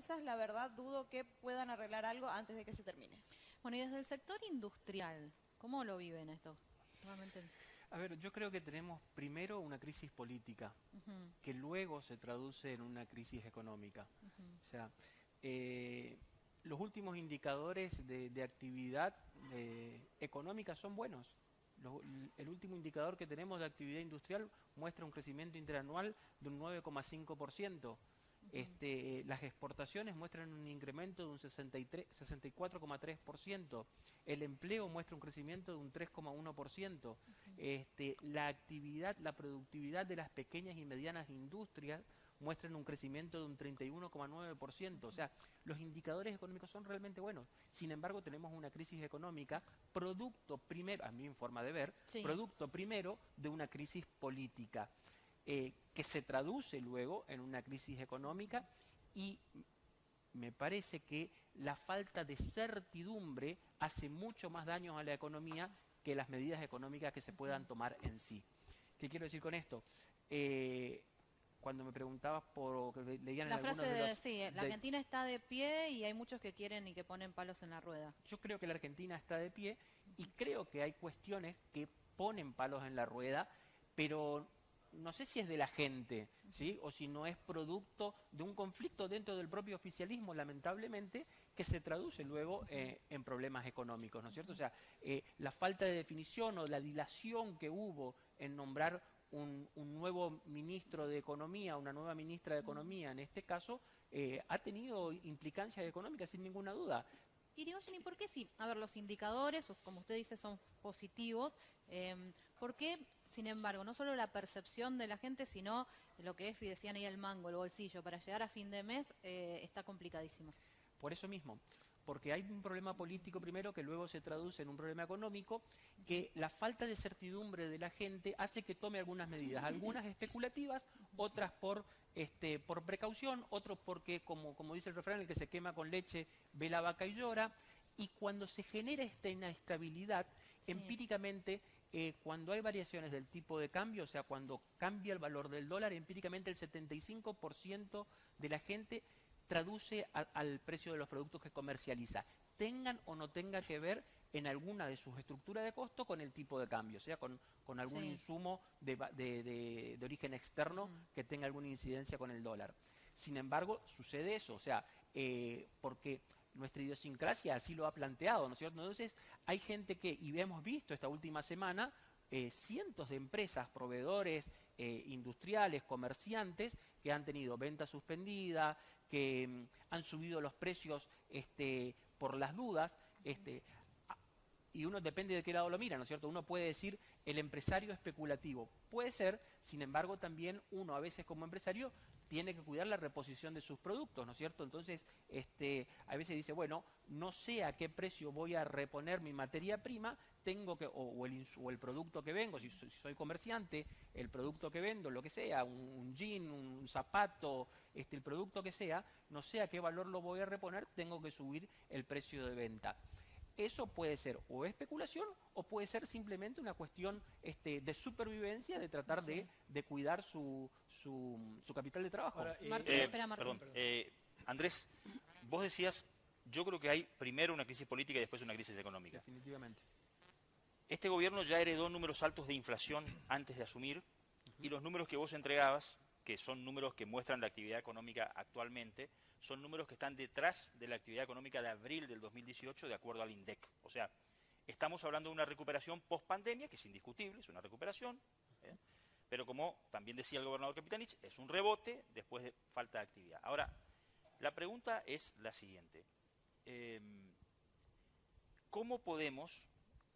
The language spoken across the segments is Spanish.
promesas, la verdad dudo que puedan arreglar algo antes de que se termine. Bueno, y desde el sector industrial, ¿cómo lo viven esto? Nuevamente. A ver, yo creo que tenemos primero una crisis política, que luego se traduce en una crisis económica. O sea, los últimos indicadores de actividad económica son buenos. El último indicador que tenemos de actividad industrial muestra un crecimiento interanual de un 9,5%. Las exportaciones muestran un incremento de un 64,3%. El empleo muestra un crecimiento de un 3,1%. La actividad, la productividad de las pequeñas y medianas industrias muestran un crecimiento de un 31,9%. O sea, los indicadores económicos son realmente buenos. Sin embargo, tenemos una crisis económica producto primero, a mi forma de ver, producto primero de una crisis política. Que se traduce luego en una crisis económica, y me parece que la falta de certidumbre hace mucho más daño a la economía que las medidas económicas que se puedan tomar en sí. ¿Qué quiero decir con esto? Cuando me preguntabas por que leían la en frase algunos de los... sí, la Argentina está de pie y hay muchos que quieren y que ponen palos en la rueda. Yo creo que la Argentina está de pie y creo que hay cuestiones que ponen palos en la rueda, pero no sé si es de la gente, ¿sí? O si no es producto de un conflicto dentro del propio oficialismo, lamentablemente, que se traduce luego en problemas económicos, ¿no es cierto? O sea, la falta de definición o la dilación que hubo en nombrar un nuevo ministro de Economía, una nueva ministra de Economía, en este caso, ha tenido implicancias económicas sin ninguna duda. Irigoyen, ¿y por qué sí? A ver, los indicadores, como usted dice, son positivos. ¿Por qué, sin embargo, no solo la percepción de la gente, sino lo que es, y decían ahí, el mango, el bolsillo, para llegar a fin de mes, está complicadísimo? Por eso mismo, porque hay un problema político primero que luego se traduce en un problema económico, que la falta de certidumbre de la gente hace que tome algunas medidas, algunas especulativas, otras por precaución, otros porque, como dice el refrán, el que se quema con leche ve la vaca y llora. Y cuando se genera esta inestabilidad, empíricamente, cuando hay variaciones del tipo de cambio, o sea, cuando cambia el valor del dólar, empíricamente el 75% de la gente traduce al precio de los productos que comercializa, tengan o no tenga que ver en alguna de sus estructuras de costo con el tipo de cambio, o sea, con algún insumo de origen externo que tenga alguna incidencia con el dólar. Sin embargo, sucede eso, o sea, porque nuestra idiosincrasia así lo ha planteado, ¿no es cierto? Entonces, hay gente que, y hemos visto esta última semana, cientos de empresas, proveedores industriales, comerciantes, que han tenido venta suspendida, que han subido los precios por las dudas, y uno depende de qué lado lo mira, ¿no es cierto? Uno puede decir el empresario especulativo. Puede ser, sin embargo, también uno a veces como empresario tiene que cuidar la reposición de sus productos, ¿no es cierto? Entonces, a veces dice, bueno, no sé a qué precio voy a reponer mi materia prima, tengo que, o el producto que vengo, si soy comerciante, el producto que vendo, lo que sea, un jean, un zapato, el producto que sea, no sé a qué valor lo voy a reponer, tengo que subir el precio de venta. Eso puede ser o especulación o puede ser simplemente una cuestión de supervivencia, de tratar de cuidar su capital de trabajo. Ahora, Martín, espera, Martín. Perdón, Andrés, vos decías, yo creo que hay primero una crisis política y después una crisis económica. Definitivamente. Este gobierno ya heredó números altos de inflación antes de asumir, y los números que vos entregabas, que son números que muestran la actividad económica actualmente, son números que están detrás de la actividad económica de abril del 2018, de acuerdo al INDEC. O sea, estamos hablando de una recuperación post-pandemia, que es indiscutible, es una recuperación, pero como también decía el gobernador Capitanich, es un rebote después de falta de actividad. Ahora, la pregunta es la siguiente. ¿Cómo podemos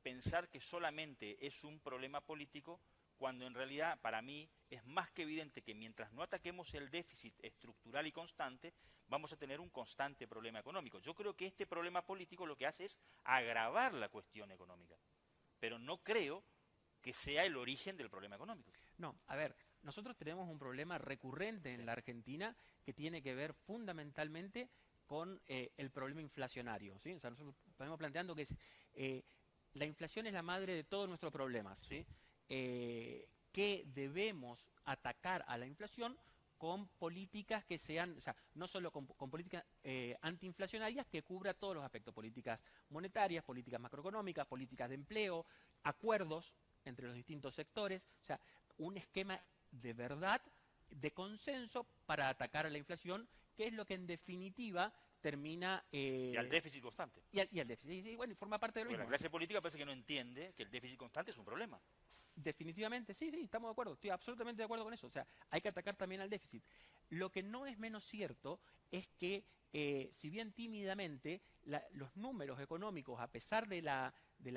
pensar que solamente es un problema político cuando en realidad, para mí, es más que evidente que mientras no ataquemos el déficit estructural y constante, vamos a tener un constante problema económico? Yo creo que este problema político lo que hace es agravar la cuestión económica, pero no creo que sea el origen del problema económico. No, a ver, nosotros tenemos un problema recurrente en la Argentina que tiene que ver fundamentalmente con el problema inflacionario, ¿sí? O sea, nosotros estamos planteando que la inflación es la madre de todos nuestros problemas, ¿sí? Que debemos atacar a la inflación con políticas que sean, o sea, no solo con políticas antiinflacionarias que cubra todos los aspectos, políticas monetarias, políticas macroeconómicas, políticas de empleo, acuerdos entre los distintos sectores, o sea, un esquema de verdad, de consenso para atacar a la inflación, que es lo que en definitiva termina... y al déficit constante. Y al déficit, y bueno, y forma parte de lo Porque mismo. la clase política parece que no entiende que el déficit constante es un problema. Definitivamente, sí, estamos de acuerdo, estoy absolutamente de acuerdo con eso, o sea, hay que atacar también al déficit. Lo que no es menos cierto es que, si bien tímidamente, los números económicos, a pesar de la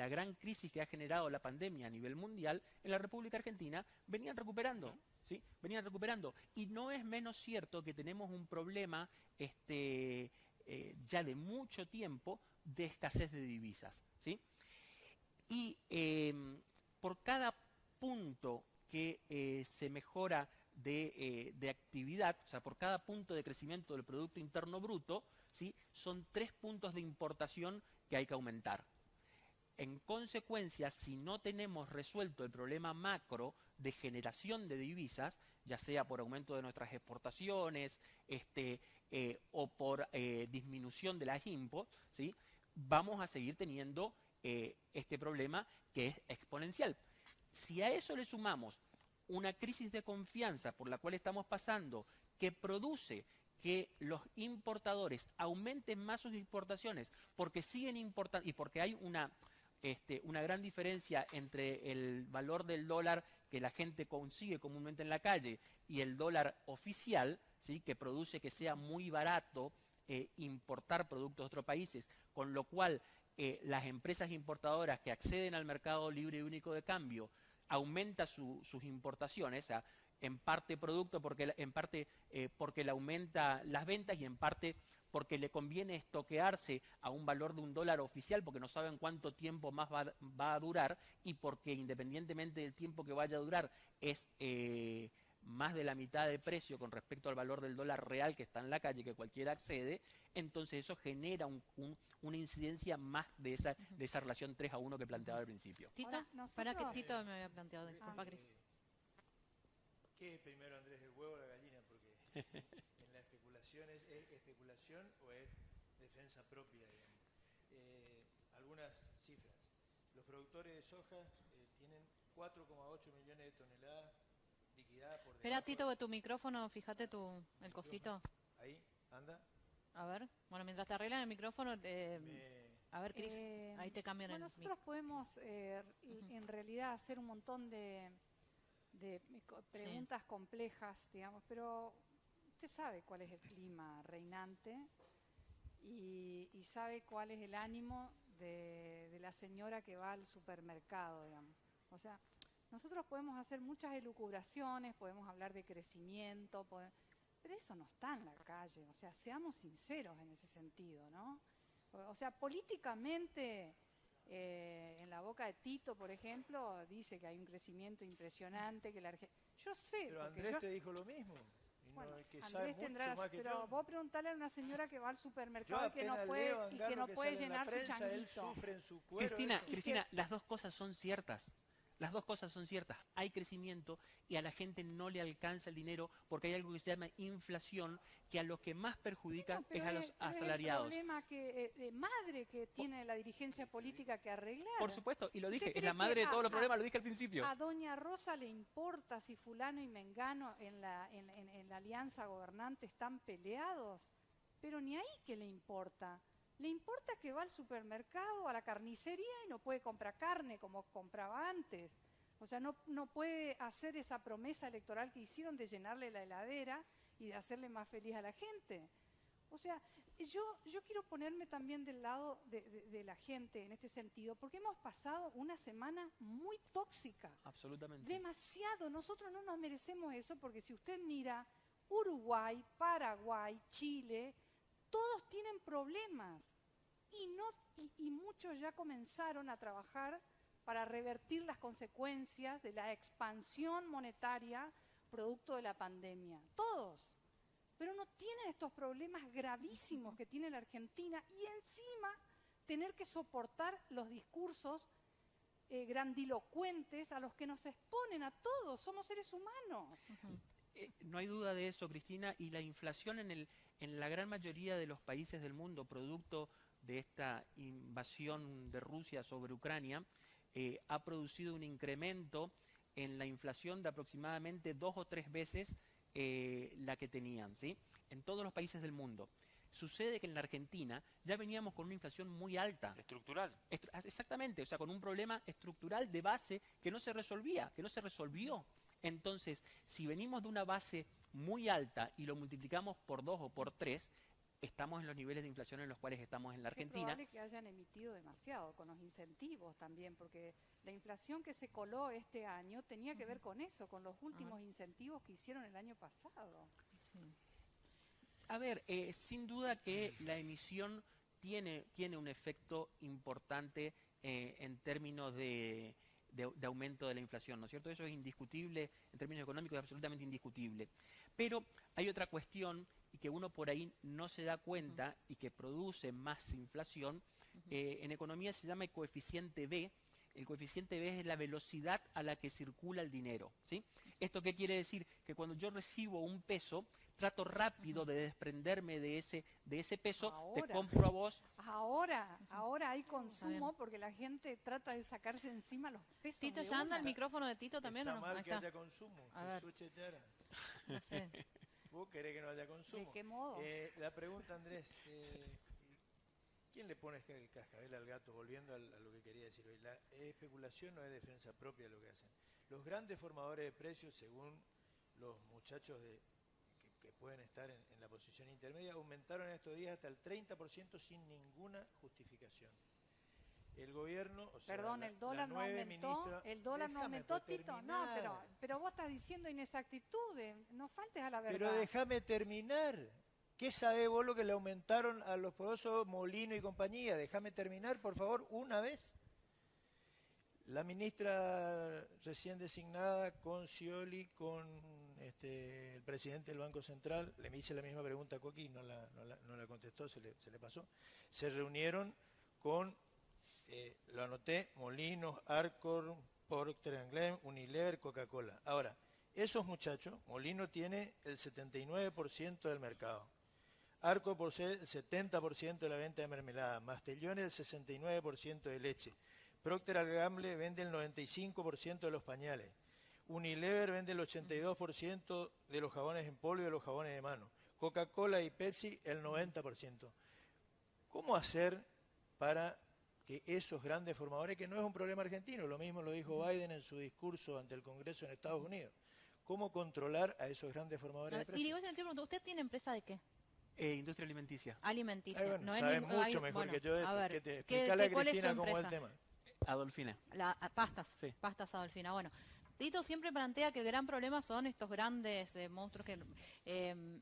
gran crisis que ha generado la pandemia a nivel mundial, en la República Argentina venían recuperando, ¿sí? Venían recuperando. Y no es menos cierto que tenemos un problema ya de mucho tiempo de escasez de divisas, ¿sí? Y por cada punto que se mejora de actividad, o sea, por cada punto de crecimiento del Producto Interno Bruto, ¿sí? Son 3 puntos de importación que hay que aumentar. En consecuencia, si no tenemos resuelto el problema macro de generación de divisas, ya sea por aumento de nuestras exportaciones o por disminución de las imports, ¿sí? Vamos a seguir teniendo este problema que es exponencial. Si a eso le sumamos una crisis de confianza por la cual estamos pasando, que produce que los importadores aumenten más sus importaciones porque siguen importando y porque hay una gran diferencia entre el valor del dólar que la gente consigue comúnmente en la calle y el dólar oficial, ¿sí? Que produce que sea muy barato importar productos de otros países, con lo cual las empresas importadoras que acceden al mercado libre y único de cambio aumenta sus importaciones, o sea, en parte producto, en parte porque le aumenta las ventas y en parte porque le conviene estoquearse a un valor de $1 oficial porque no saben cuánto tiempo más va a durar y porque independientemente del tiempo que vaya a durar es más de la mitad de precio con respecto al valor del dólar real que está en la calle, que cualquiera accede, entonces eso genera una incidencia más de esa relación 3-1 que planteaba al principio. Tito, Ahora, nosotros- para que Tito me había planteado, disculpa, Cris. ¿Qué es primero, Andrés, el huevo o la gallina? Porque en la especulación ¿es especulación o es defensa propia, digamos? Algunas cifras. Los productores de soja tienen 4,8 millones de toneladas liquidadas por Espera, debajo Tito, de- de tu micrófono, fíjate el cosito. Ahí, anda. A ver, bueno, mientras te arreglan el micrófono, Me- a ver, Cris, ahí te cambian bueno, el nosotros podemos en realidad hacer un montón de preguntas complejas, digamos, pero usted sabe cuál es el clima reinante y sabe cuál es el ánimo de la señora que va al supermercado, digamos. O sea, nosotros podemos hacer muchas elucubraciones, podemos hablar de crecimiento, pero eso no está en la calle. O sea, seamos sinceros en ese sentido, ¿no? O sea, políticamente, en la boca de Tito, por ejemplo, dice que hay un crecimiento impresionante, que yo sé, Pero porque Andrés yo... te dijo lo mismo. Y Bueno, no, que sabe Andrés mucho tendrá, más que pero yo. vos preguntarle a una señora que va al Yo supermercado y que no apenas puede, leo a y que Angardo no que puede sale en la llenar su prensa, él changuito. sufre en su cuero. Cristina, eso. Cristina, las dos cosas son ciertas. Las dos cosas son ciertas. Hay crecimiento y a la gente no le alcanza el dinero porque hay algo que se llama inflación que a los que más perjudica No, pero es a los pero es asalariados. el problema de madre que tiene la dirigencia política que arreglar. Por supuesto, y lo ¿Usted dije, es cree la madre que de todos los problemas, lo dije al principio. A doña Rosa le importa si fulano y mengano en la alianza gobernante están peleados? Pero ni ahí que le importa. Le importa que va al supermercado, a la carnicería y no puede comprar carne como compraba antes. O sea, no puede hacer esa promesa electoral que hicieron de llenarle la heladera y de hacerle más feliz a la gente. O sea, yo quiero ponerme también del lado de la gente en este sentido, porque hemos pasado una semana muy tóxica. Absolutamente. Demasiado. Nosotros no nos merecemos eso porque si usted mira Uruguay, Paraguay, Chile, todos tienen problemas y muchos ya comenzaron a trabajar para revertir las consecuencias de la expansión monetaria producto de la pandemia. Todos. Pero no tienen estos problemas gravísimos que tiene la Argentina y encima tener que soportar los discursos grandilocuentes a los que nos exponen a todos. Somos seres humanos. No hay duda de eso, Cristina, y la inflación en la gran mayoría de los países del mundo, producto de esta invasión de Rusia sobre Ucrania, ha producido un incremento en la inflación de aproximadamente 2 o 3 veces la que tenían, ¿sí? En todos los países del mundo. Sucede que en la Argentina ya veníamos con una inflación muy alta. Estructural. Exactamente, o sea, con un problema estructural de base que no se resolvía, que no se resolvió. Entonces, si venimos de una base muy alta y lo multiplicamos por 2 o por 3, estamos en los niveles de inflación en los cuales estamos en la Argentina. Es probable que hayan emitido demasiado con los incentivos también, porque la inflación que se coló este año tenía que ver con eso, con los últimos incentivos que hicieron el año pasado. Sí. A ver, sin duda que la emisión tiene un efecto importante en términos de aumento de la inflación, ¿no es cierto? Eso es indiscutible, en términos económicos es absolutamente indiscutible. Pero hay otra cuestión y que uno por ahí no se da cuenta y que produce más inflación. En economía se llama el coeficiente B. El coeficiente B es la velocidad a la que circula el dinero, ¿sí? ¿Esto qué quiere decir? Que cuando yo recibo un peso, trato rápido de desprenderme de ese peso, te compro a vos. Ahora hay consumo porque la gente trata de sacarse encima los pesos. Tito, de ¿ya anda una. el micrófono de Tito también Está o no? mal Ahí que está. haya consumo. A ver. Jesús Chetara. No sé. Vos querés que no haya consumo. ¿De qué modo? La pregunta, Andrés, ¿quién le pone el cascabel al gato? Volviendo a lo que quería decir hoy, ¿la especulación no es defensa propia de lo que hacen? Los grandes formadores de precios, según los muchachos que pueden estar en la posición intermedia, aumentaron en estos días hasta el 30% sin ninguna justificación. El gobierno, o sea, Perdón, el dólar no aumentó, Tito. No, pero vos estás diciendo inexactitudes, no faltes a la verdad. Pero déjame terminar. ¿Qué sabe vos lo que le aumentaron a los poderosos Molino y compañía? Déjame terminar, por favor, una vez. La ministra recién designada con Scioli, con el presidente del Banco Central, le hice la misma pregunta a Coqui, no la contestó, se le pasó. Se reunieron con, lo anoté, Molinos, Arcor, Procter & Gamble, Unilever, Coca-Cola. Ahora, esos muchachos, Molino tiene el 79% del mercado. Arcor posee el 70% de la venta de mermelada, Mastellone el 69% de leche. Procter & Gamble vende el 95% de los pañales. Unilever vende el 82% de los jabones en polvo y de los jabones de mano. Coca-Cola y Pepsi el 90%. ¿Cómo hacer para que esos grandes formadores, que no es un problema argentino, lo mismo lo dijo Biden en su discurso ante el Congreso en Estados Unidos, cómo controlar a esos grandes formadores de Y precios? digo, yo le quiero preguntar, ¿usted tiene empresa de qué? Industria alimenticia. Alimenticia. Bueno, no es sabe ningún- mucho hay- mejor bueno, que yo de a esto. ver, Que te ¿qué- explicarle a cuál es su Cristina cómo es el empresa? tema. Adolfina. Pastas, Sí. pastas Adolfina. Bueno, Tito siempre plantea que el gran problema son estos grandes monstruos que...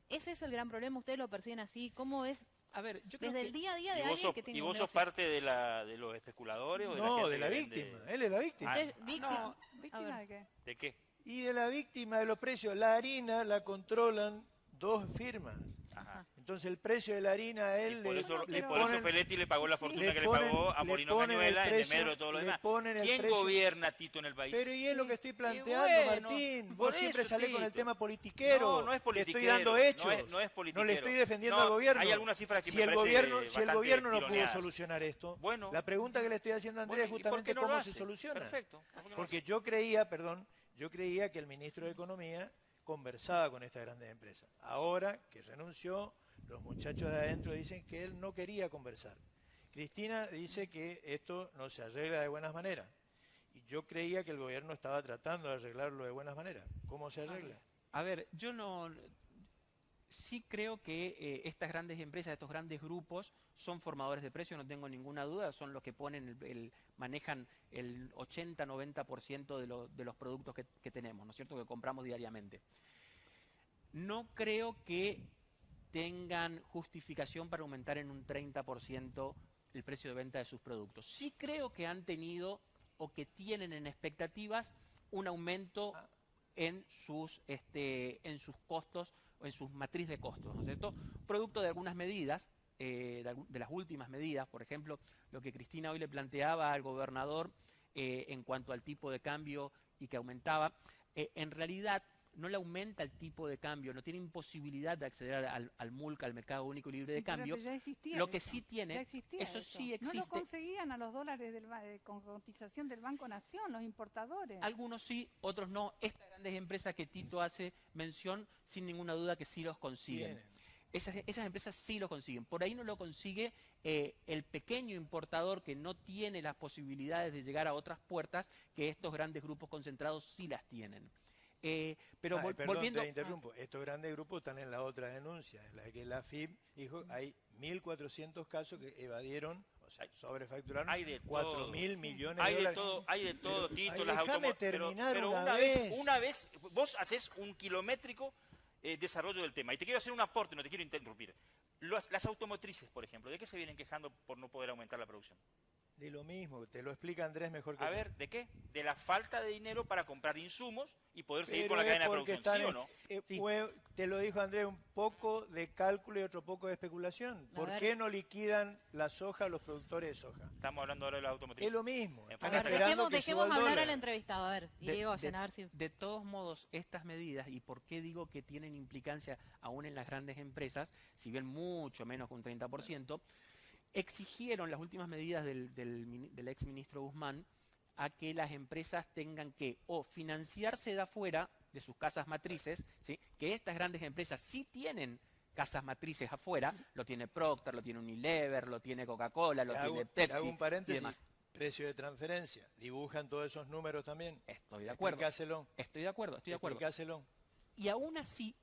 ese es el gran problema, ustedes lo perciben así. ¿Cómo es A ver, yo creo desde que el día a día de ¿Y vos alguien sos, que tenga y un vos sos negocio? parte de los especuladores o de la No, gente de la que vende? víctima. Él es la víctima. Usted es víctima. no, A ¿Víctima ver. de qué? ¿De qué? Y de la víctima de los precios. La harina la controlan 2 firmas. Ajá. Entonces el precio de la harina a él Y por le, eso, le y por eso ponen- Feletti le pagó la Sí. fortuna le que ponen- le pagó a le Molino ponen el Cañuelas en precio- desmedro de todo lo le demás. ponen el ¿Quién precio- gobierna, Tito, en el país? Pero y es lo que estoy planteando, bueno, Martín. por Vos siempre eso, salés con el Tito. tema politiquero. No, no es Te politiquero. estoy dando hechos. No es No le politiquero. estoy defendiendo No, al gobierno. hay algunas cifras que si me el parece gobierno, si el bastante gobierno no pudo tironeadas. solucionar esto, Bueno. la pregunta que le estoy haciendo a Andrés Bueno, es ¿y por justamente qué no lo cómo hace? se soluciona. Perfecto. ¿Por qué no lo Porque hace? yo creía que el ministro de Economía conversaba con estas grandes empresas. Ahora que renunció, los muchachos de adentro dicen que él no quería conversar. Cristina dice que esto no se arregla de buenas maneras. Y yo creía que el gobierno estaba tratando de arreglarlo de buenas maneras. ¿Cómo se arregla? A ver, yo no... Sí creo que estas grandes empresas, estos grandes grupos, son formadores de precios, no tengo ninguna duda, son los que ponen, manejan el 80-90% de los productos que tenemos, ¿no es cierto?, que compramos diariamente. No creo que tengan justificación para aumentar en un 30% el precio de venta de sus productos. Sí creo que han tenido o que tienen en expectativas un aumento en sus costos o en su matriz de costos, ¿no es cierto? Producto de algunas medidas, de las últimas medidas, por ejemplo, lo que Cristina hoy le planteaba al gobernador en cuanto al tipo de cambio y que aumentaba, en realidad no le aumenta el tipo de cambio, no tiene imposibilidad de acceder al MULC, al Mercado Único y Libre de Cambio. Pero ya existía Lo que eso, sí tiene, ya existía eso sí existe. No lo conseguían a los dólares con cotización del Banco Nación, los importadores. Algunos sí, otros no. Estas grandes empresas que Tito hace mención, sin ninguna duda que sí los consiguen. Tienen. Esas empresas sí lo consiguen. Por ahí no lo consigue el pequeño importador que no tiene las posibilidades de llegar a otras puertas que estos grandes grupos concentrados sí las tienen. Pero Perdón, volviendo... te interrumpo. Estos grandes grupos están en la otra denuncia, en la que la FIP dijo hay 1.400 casos que evadieron, o sea, sobrefacturaron Hay de 4.000 millones Hay de de dólares. todo, hay de todo, Tito, Ay, las déjame automo- terminar pero una vez. una vez, vos haces un kilométrico desarrollo del tema. Y te quiero hacer un aporte, no te quiero interrumpir. Las automotrices, por ejemplo, ¿de qué se vienen quejando por no poder aumentar la producción? De lo mismo, te lo explica Andrés mejor que A yo. ver, ¿de qué? De la falta de dinero para comprar insumos y poder seguir Pero con la es cadena de porque producción, ¿sí están o no? Sí. te lo dijo Andrés, un poco de cálculo y otro poco de especulación. A ¿Por ver. qué no liquidan la soja a los productores de soja? Estamos hablando ahora de las automotrices. Es lo mismo. A Están A ver, esperando que dejemos suba el hablar dólar. al entrevistado. A ver, y Diego, a ver si... De todos modos, estas medidas, y por qué digo que tienen implicancia aún en las grandes empresas, si bien mucho menos que un 30%, exigieron las últimas medidas del ex ministro Guzmán a que las empresas tengan que o financiarse de afuera, de sus casas matrices, ¿sí? Que estas grandes empresas sí tienen casas matrices afuera, lo tiene Procter, lo tiene Unilever, lo tiene Coca-Cola, lo tiene Te hago Pepsi un y paréntesis. demás. Precio de transferencia. Dibujan todos esos números también. Estoy de acuerdo. Explícaselo. Estoy de acuerdo. Explícaselo. Y aún así,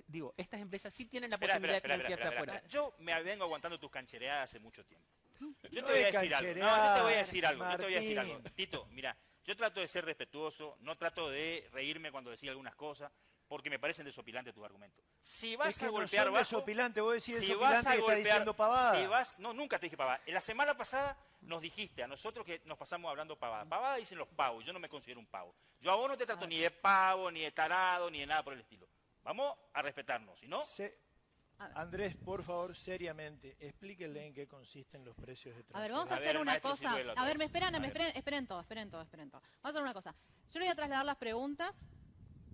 digo, estas empresas sí tienen la Espera, posibilidad espera, de espera, financiarse espera, afuera. espera. Yo me vengo aguantando tus canchereadas hace mucho tiempo. Yo No te voy a es decir algo. No, cancherear, yo te voy a decir algo. Yo te voy a decir Martín. algo. Tito, mira, yo trato de ser respetuoso, no trato de reírme cuando decía algunas cosas, porque me parecen desopilantes tus argumentos. Si vas Es que a no golpear son bajo, desopilantes, vos decís si vas desopilante a que está golpear, diciendo pavada. si vas, no, nunca te dije pavada. La semana pasada nos dijiste a nosotros que nos pasamos hablando pavada. Pavada dicen los pavos, yo no me considero un pavo. Yo a vos no te trato ni de pavo, ni de tarado, ni de nada por el estilo. Vamos a respetarnos, si no, Andrés, por favor, seriamente, explíquenle en qué consisten los precios de A ver, transferencia. vamos a A ver, hacer el una maestro cosa. Ciruela otra A ver, vez. me esperan, A ver. esperen todo. Vamos a hacer una cosa. Yo le voy a trasladar las preguntas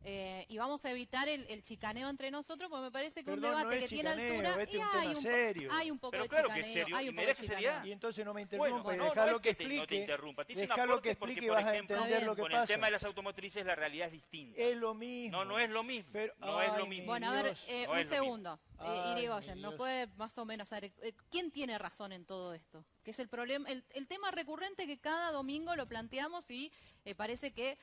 y vamos a evitar el chicaneo entre nosotros, porque me parece que un Perdón, no debate es que tiene chicaneo, altura este y es un tema serio. hay un poco Pero de claro que es chicaneo, serio, hay y un poco de merece chicaneo. seriedad. Y entonces no me bueno, interrumpa, no, déjalo no es que que no te explique. interrumpa. Te hice un Déjalo aporte que porque, explique y por vas a ejemplo, entender lo que con pasa. el tema de las automotrices la realidad es distinta. Es lo mismo. No, no es lo mismo. Pero- no es lo ay, mismo. Bueno, a ver, Dios. No un es lo segundo. Ay, Irigoyen, mi ¿nos Dios. puede más o menos saber quién tiene razón en todo esto? Que es el problema, el tema recurrente que cada domingo lo planteamos y parece que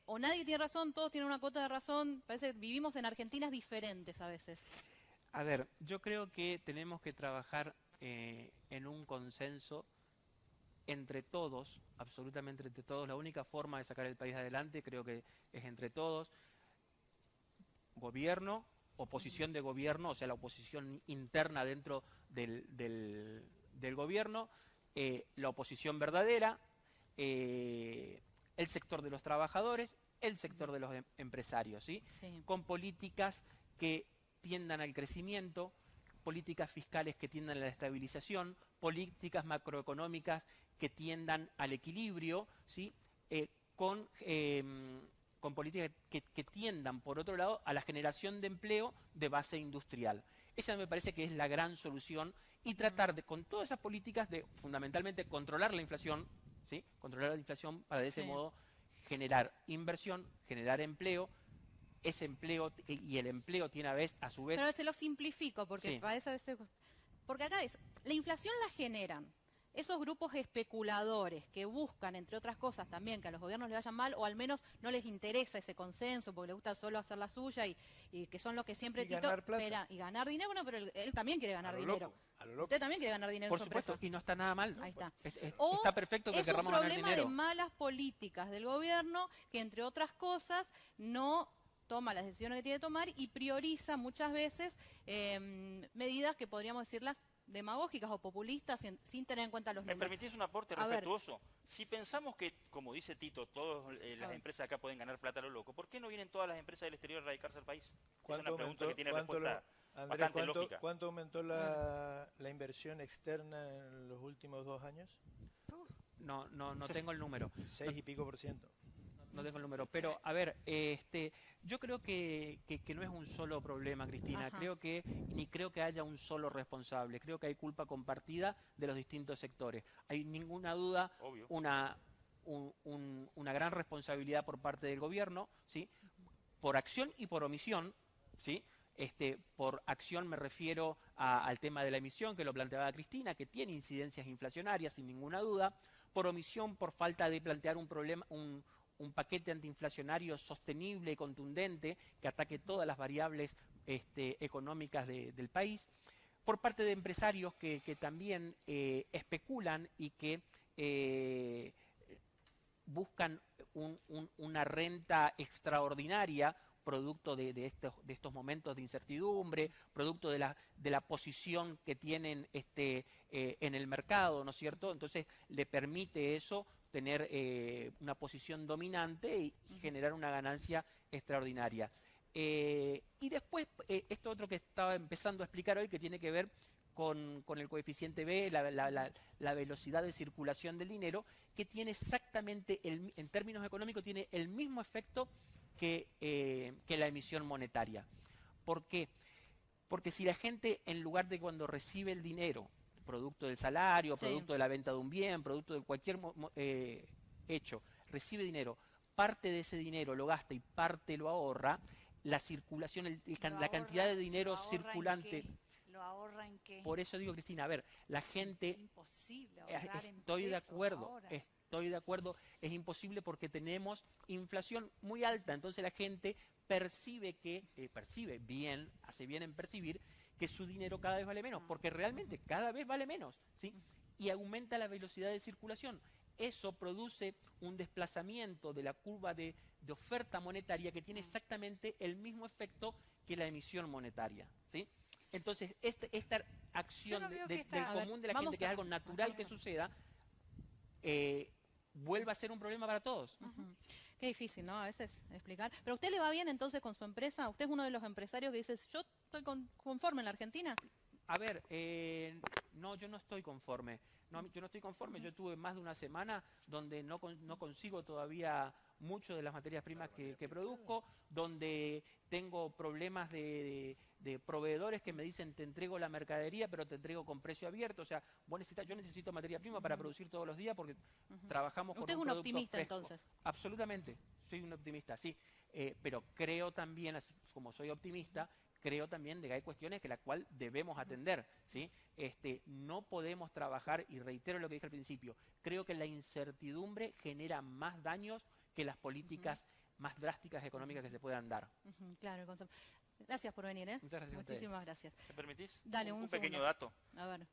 o nadie tiene razón, todos tienen una cuota de razón. Parece que vivimos en Argentinas diferentes a veces. A ver, yo creo que tenemos que trabajar en un consenso entre todos, absolutamente entre todos. La única forma de sacar el país adelante creo que es entre todos. Gobierno, oposición de gobierno, o sea, la oposición interna dentro del gobierno, la oposición verdadera, el sector de los trabajadores, el sector de los empresarios, ¿sí? Sí. Con políticas que tiendan al crecimiento, políticas fiscales que tiendan a la estabilización, políticas macroeconómicas que tiendan al equilibrio, ¿sí? Con políticas que tiendan, por otro lado, a la generación de empleo de base industrial. Esa me parece que es la gran solución y tratar de, con todas esas políticas, de fundamentalmente controlar la inflación, ¿sí? Controlar la inflación para de ese Sí. modo generar inversión, generar empleo. Ese empleo y el empleo tiene a su vez... Pero se lo simplifico, porque Sí. parece a veces... Porque acá es, la inflación la generan esos grupos especuladores que buscan, entre otras cosas también, que a los gobiernos les vayan mal, o al menos no les interesa ese consenso, porque les gusta solo hacer la suya, y que son los que siempre Y ganar plata. espera. Y ganar dinero, bueno, pero él también quiere ganar A lo dinero. loco, a lo loco. Usted también quiere ganar dinero Por en su supuesto, empresa. y no está nada mal. Ahí está. O está perfecto que es un querramos ganar problema dinero. de malas políticas del gobierno que, entre otras cosas, no toma las decisiones que tiene que tomar y prioriza muchas veces medidas que podríamos decirlas demagógicas o populistas sin tener en cuenta los ¿Me números. permitís un aporte A ver. respetuoso? Si pensamos que, como dice Tito, todas las ver. empresas acá pueden ganar plata a lo loco, ¿por qué no vienen todas las empresas del exterior a radicarse al país? Es una pregunta que tiene respuesta Andrés, bastante lógica. ¿cuánto aumentó la inversión externa en los últimos 2 años? No tengo el número. 6 y pico %. no tengo el número, pero a ver, yo creo que no es un solo problema, Cristina. Ajá. Creo que haya un solo responsable. Creo que hay culpa compartida de los distintos sectores. Hay ninguna duda, Obvio. una gran responsabilidad por parte del gobierno, ¿sí? Por acción y por omisión, ¿sí? Por acción me refiero al tema de la emisión, que lo planteaba Cristina, que tiene incidencias inflacionarias, sin ninguna duda. Por omisión, por falta de plantear un paquete antiinflacionario sostenible y contundente que ataque todas las variables económicas del país. Por parte de empresarios que también especulan y que buscan una renta extraordinaria producto de estos momentos de incertidumbre, producto de la posición que tienen en el mercado, ¿no es cierto? Entonces le permite eso tener una posición dominante y generar una ganancia extraordinaria. Y después, esto otro que estaba empezando a explicar hoy, que tiene que ver con el coeficiente B, la velocidad de circulación del dinero, que tiene exactamente, en términos económicos, tiene el mismo efecto que la emisión monetaria. ¿Por qué? Porque si la gente, en lugar de cuando recibe el dinero, producto del salario, Sí. producto de la venta de un bien, producto de cualquier hecho, recibe dinero, parte de ese dinero lo gasta y parte lo ahorra, la circulación, la cantidad de dinero circulante. ¿Lo ahorra en qué? Por eso digo, Cristina, a ver, la gente... Imposible ahorrar en Estoy de pesos acuerdo, ahora. estoy de acuerdo, es imposible porque tenemos inflación muy alta, entonces la gente percibe hace bien en percibir que su dinero cada vez vale menos, porque realmente cada vez vale menos, ¿sí? Y aumenta la velocidad de circulación. Eso produce un desplazamiento de la curva de oferta monetaria que tiene exactamente el mismo efecto que la emisión monetaria, ¿sí? Entonces, esta acción Yo no veo del que esta- común de la vamos gente, que es a- algo natural que suceda, vuelva a ser un problema para todos. Ujú. Qué difícil, ¿no? A veces explicar. Pero a usted le va bien entonces con su empresa. ¿Usted es uno de los empresarios que dice, yo estoy conforme en la Argentina? A ver, no, yo no estoy conforme. No, yo no estoy conforme. Yo tuve más de una semana donde no consigo todavía mucho de las materias primas que produzco, donde tengo problemas de proveedores que me dicen, te entrego la mercadería, pero te entrego con precio abierto. O sea, yo necesito materia prima para producir todos los días porque trabajamos con Usted es un un producto optimista fresco. entonces. Absolutamente, soy un optimista, sí. Pero creo también, así como soy optimista, creo también de que hay cuestiones que la cual debemos atender, ¿sí? No podemos trabajar, y reitero lo que dije al principio, creo que la incertidumbre genera más daños que las políticas más drásticas económicas que se puedan dar. Ujú, claro, el concepto. Gracias por venir, ¿eh? Muchas gracias a ustedes. Muchísimas gracias. ¿Me permitís? Dale, un pequeño segundo. dato. A ver.